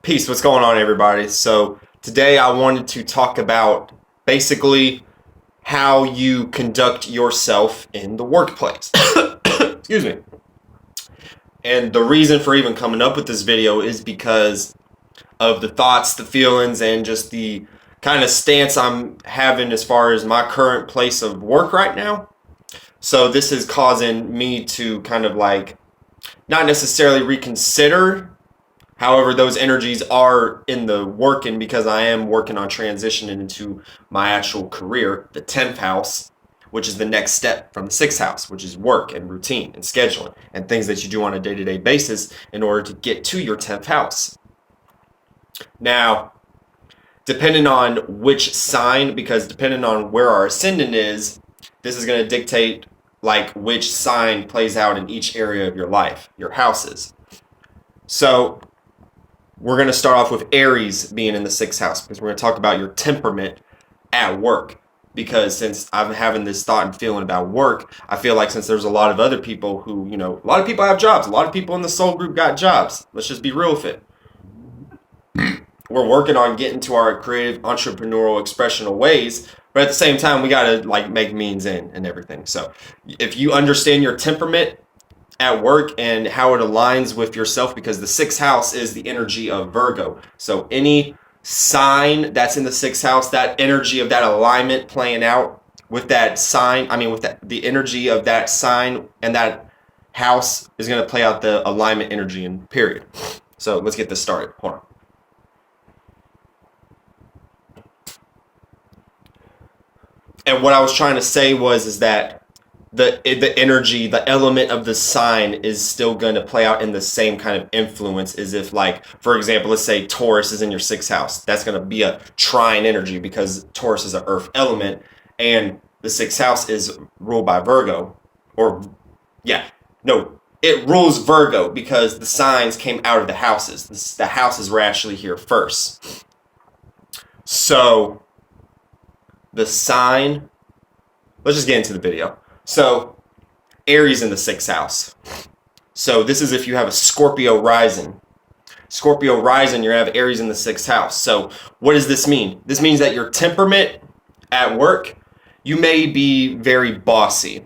Peace, what's going on, everybody? So today I wanted to talk about basically how you conduct yourself in the workplace. Excuse me. And the reason for even coming up with this video is because of the thoughts, the feelings, and just the kind of stance I'm having as far as my current place of work right now. So this is causing me to kind of like not necessarily reconsider. However, those energies are in the working because I am working on transitioning into my actual career, the 10th house, which is the next step from the 6th house, which is work and routine and scheduling and things that you do on a day-to-day basis in order to get to your 10th house. Now, depending on which sign, because depending on where our ascendant is, this is going to dictate like which sign plays out in each area of your life, your houses. So we're going to start off with Aries being in the 6th house because we're going to talk about your temperament at work. Because since I'm having this thought and feeling about work, I feel like since there's a lot of other people who, a lot of people have jobs. A lot of people in the soul group got jobs. Let's just be real with it. We're working on getting to our creative, entrepreneurial, expressional ways. But at the same time, we got to like make means in and everything. So if you understand your temperament at work and how it aligns with yourself, because the 6th house is the energy of Virgo. So any sign that's in the 6th house, that energy of that alignment playing out with that sign, the energy of that sign and that house is going to play out the alignment energy in period. So let's get this started. Hold on. And what I was trying to say is that the energy, the element of the sign is still going to play out in the same kind of influence as if, like, for example, let's say Taurus is in your 6th house. That's going to be a trine energy because Taurus is an earth element and the 6th house is ruled by Virgo. It rules Virgo because the signs came out of the houses. The houses were actually here first. So the sign, let's just get into the video. So, Aries in the 6th house. So, this is if you have a Scorpio rising. Scorpio rising, you have Aries in the 6th house. So, what does this mean? This means that your temperament at work, you may be very bossy.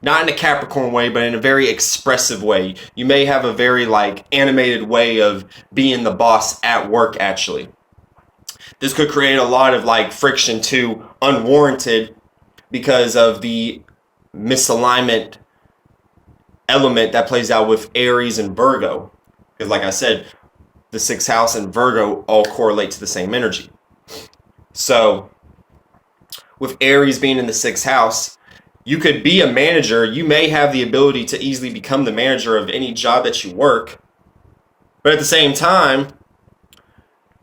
Not in a Capricorn way, but in a very expressive way. You may have a very animated way of being the boss at work actually. This could create a lot of friction too, unwarranted, because of the misalignment element that plays out with Aries and Virgo. Because like I said, the 6th house and Virgo all correlate to the same energy. So with Aries being in the 6th house, you could be a manager. You may have the ability to easily become the manager of any job that you work. But at the same time,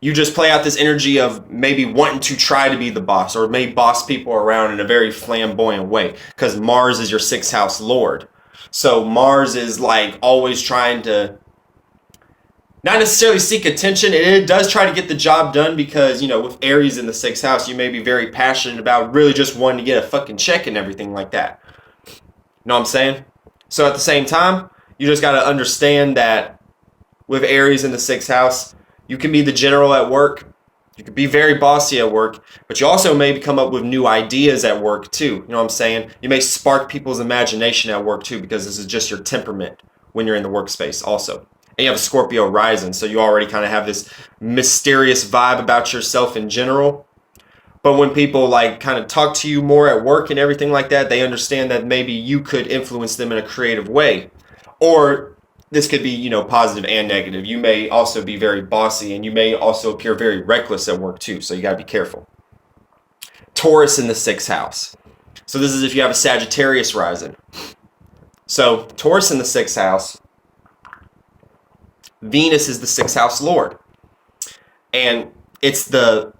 you just play out this energy of maybe wanting to try to be the boss or maybe boss people around in a very flamboyant way because Mars is your 6th house lord. So Mars is always trying to not necessarily seek attention. It does try to get the job done because, with Aries in the 6th house, you may be very passionate about really just wanting to get a fucking check and everything like that. You know what I'm saying? So at the same time, you just got to understand that with Aries in the 6th house, you can be the general at work. You can be very bossy at work, but you also may come up with new ideas at work too. You know what I'm saying? You may spark people's imagination at work too because this is just your temperament when you're in the workspace also. And you have a Scorpio rising, so you already kind of have this mysterious vibe about yourself in general. But when people kind of talk to you more at work and everything like that, they understand that maybe you could influence them in a creative way. Or this could be, positive and negative. You may also be very bossy and you may also appear very reckless at work too. So you got to be careful. Taurus in the 6th house. So this is if you have a Sagittarius rising. So Taurus in the 6th house. Venus is the 6th house lord. And it's the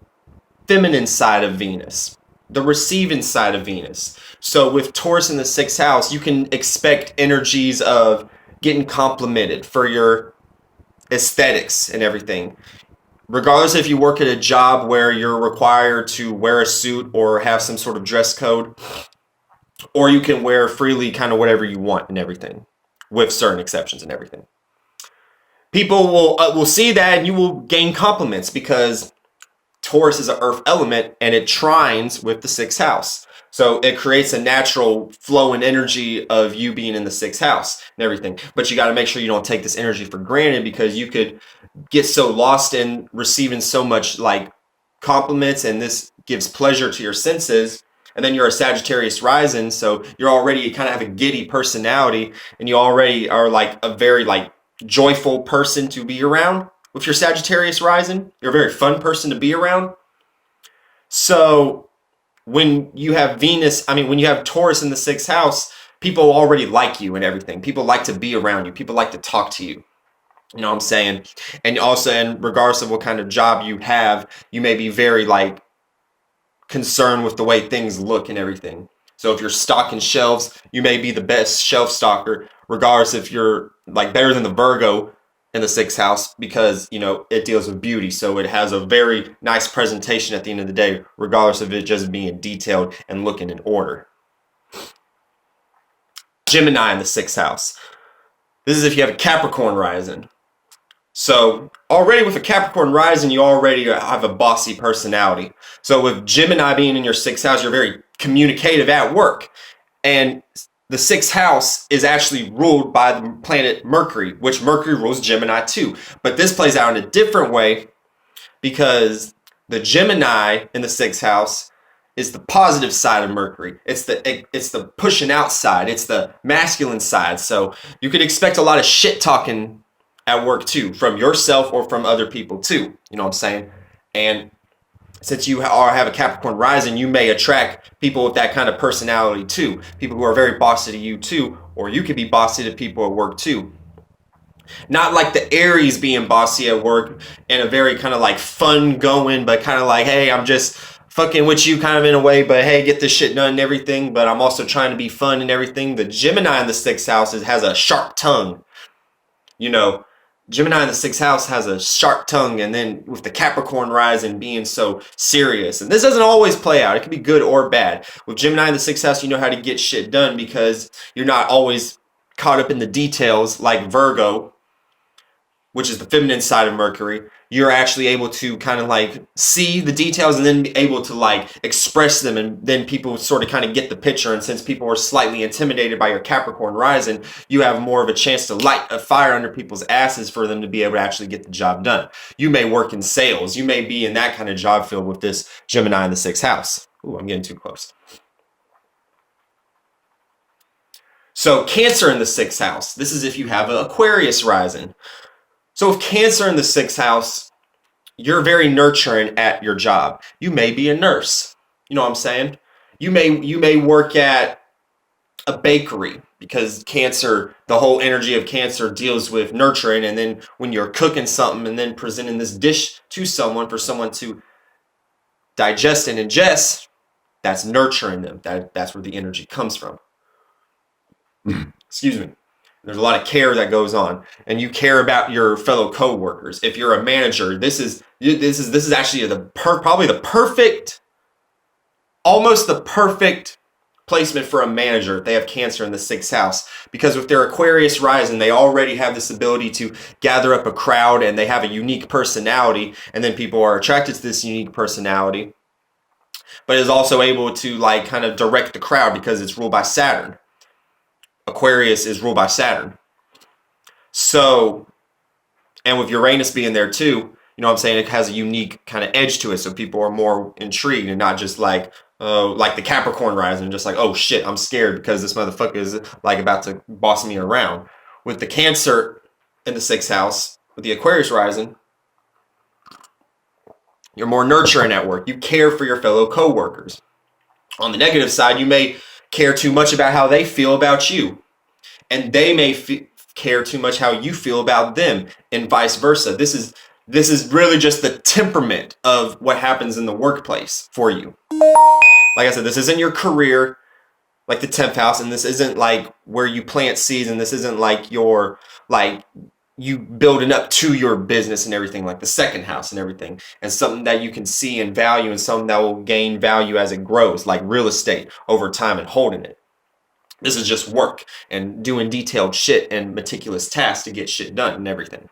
feminine side of Venus, the receiving side of Venus. So with Taurus in the 6th house, you can expect energies of getting complimented for your aesthetics and everything. Regardless if you work at a job where you're required to wear a suit or have some sort of dress code, or you can wear freely kind of whatever you want and everything, with certain exceptions and everything. People will see that, and you will gain compliments because Taurus is an earth element and it trines with the sixth house. So it creates a natural flow and energy of you being in the sixth house and everything. But you got to make sure you don't take this energy for granted, because you could get so lost in receiving so much like compliments, and this gives pleasure to your senses. And then you're a Sagittarius rising, so you're already kind of have a giddy personality, and you already are like a very like joyful person to be around. With your Sagittarius rising, you're a very fun person to be around. So when you have when you have Taurus in the sixth house, people already like you and everything. People like to be around you. People like to talk to you. You know what I'm saying? And also, in regardless of what kind of job you have, you may be very like concerned with the way things look and everything. So if you're stocking shelves, you may be the best shelf stocker, regardless if you're like better than the Virgo in the sixth house, because it deals with beauty. So it has a very nice presentation at the end of the day, regardless of it just being detailed and looking in order. Gemini in the sixth house. This is if you have a Capricorn rising. So already with a Capricorn rising, you already have a bossy personality. So with Gemini being in your sixth house, you're very communicative at work. And the sixth house is actually ruled by the planet Mercury, which Mercury rules Gemini too. But this plays out in a different way, because the Gemini in the sixth house is the positive side of Mercury. It's the pushing out side. It's the masculine side. So you could expect a lot of shit talking at work too, from yourself or from other people too. You know what I'm saying? And since you have a Capricorn rising, you may attract people with that kind of personality too. People who are very bossy to you too, or you could be bossy to people at work too. Not like the Aries being bossy at work in a very kind of like fun going, but kind of like, hey, I'm just fucking with you kind of in a way, but hey, get this shit done and everything, but I'm also trying to be fun and everything. The Gemini in the sixth house has a sharp tongue. Gemini in the sixth house has a sharp tongue, and then with the Capricorn rising being so serious. And this doesn't always play out. It can be good or bad. With Gemini in the sixth house, you know how to get shit done because you're not always caught up in the details like Virgo, which is the feminine side of Mercury. You're actually able to kind of like see the details and then be able to like express them, and then people sort of kind of get the picture. And since people are slightly intimidated by your Capricorn rising, you have more of a chance to light a fire under people's asses for them to be able to actually get the job done. You may work in sales. You may be in that kind of job field with this Gemini in the sixth house. Ooh, I'm getting too close. So Cancer in the sixth house. This is if you have an Aquarius rising. So with Cancer in the sixth house, you're very nurturing at your job. You may be a nurse. You know what I'm saying? You may work at a bakery, because Cancer, the whole energy of Cancer deals with nurturing. And then when you're cooking something and then presenting this dish to someone for someone to digest and ingest, that's nurturing them. That's where the energy comes from. Excuse me. There's a lot of care that goes on, and you care about your fellow co-workers. If you're a manager, this is actually probably the perfect, almost the perfect placement for a manager if they have Cancer in the sixth house, because with their Aquarius rising, they already have this ability to gather up a crowd, and they have a unique personality, and then people are attracted to this unique personality, but is also able to like kind of direct the crowd because it's ruled by Saturn. Aquarius is ruled by Saturn. So, and with Uranus being there too, you know what I'm saying, it has a unique kind of edge to it, so people are more intrigued and not just like the Capricorn rising, just like, oh shit, I'm scared because this motherfucker is like about to boss me around. With the Cancer in the sixth house, with the Aquarius rising, you're more nurturing at work. You care for your fellow co-workers. On the negative side, you may care too much about how they feel about you, and they may care too much how you feel about them, and vice versa. This is really just the temperament of what happens in the workplace for you. Like I said, this isn't your career, like the 10th house, and this isn't like where you plant seeds, and this isn't like your you building up to your business and everything, like the second house and everything, and something that you can see and value, and something that will gain value as it grows, like real estate over time and holding it. This is just work and doing detailed shit and meticulous tasks to get shit done and everything.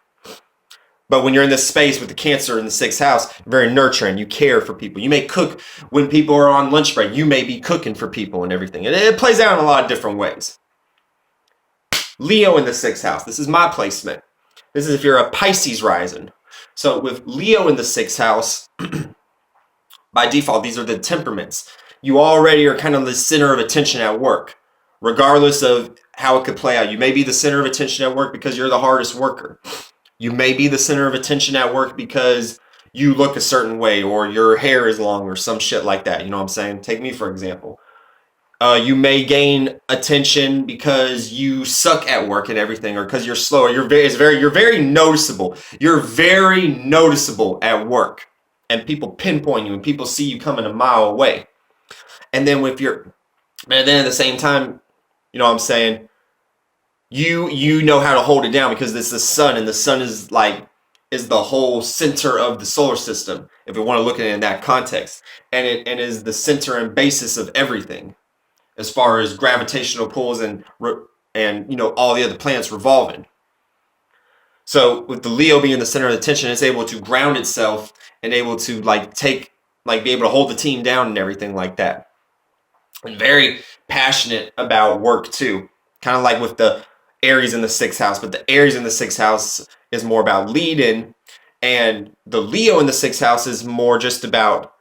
But when you're in this space with the Cancer in the 6th house, very nurturing. You care for people. You may cook when people are on lunch break. You may be cooking for people and everything. And it plays out in a lot of different ways. Leo in the 6th house. This is my placement. This is if you're a Pisces rising. So with Leo in the 6th house, by default, these are the temperaments. You already are kind of the center of attention at work, regardless of how it could play out. You may be the center of attention at work because you're the hardest worker. You may be the center of attention at work because you look a certain way or your hair is long or some shit like that. You know what I'm saying? Take me for example. You may gain attention because you suck at work and everything, or because you're slow. You're very noticeable. You're very noticeable at work, and people pinpoint you, and people see you coming a mile away. And then and then at the same time, you know what I'm saying? You know how to hold it down because it's the sun, and the sun is the whole center of the solar system, if we want to look at it in that context, and is the center and basis of everything, as far as gravitational pulls and all the other planets revolving. So with the Leo being the center of attention, it's able to ground itself and able to be able to hold the team down and everything like that. And very passionate about work too, kind of like with the Aries in the 6th house, but the Aries in the 6th house is more about leading, and the Leo in the 6th house is more just about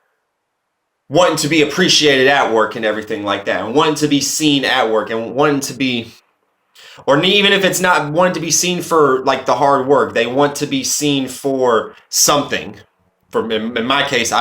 wanting to be appreciated at work and everything like that, and wanting to be seen at work, and wanting to be, or even if it's not wanting to be seen for the hard work, they want to be seen for something. In my case,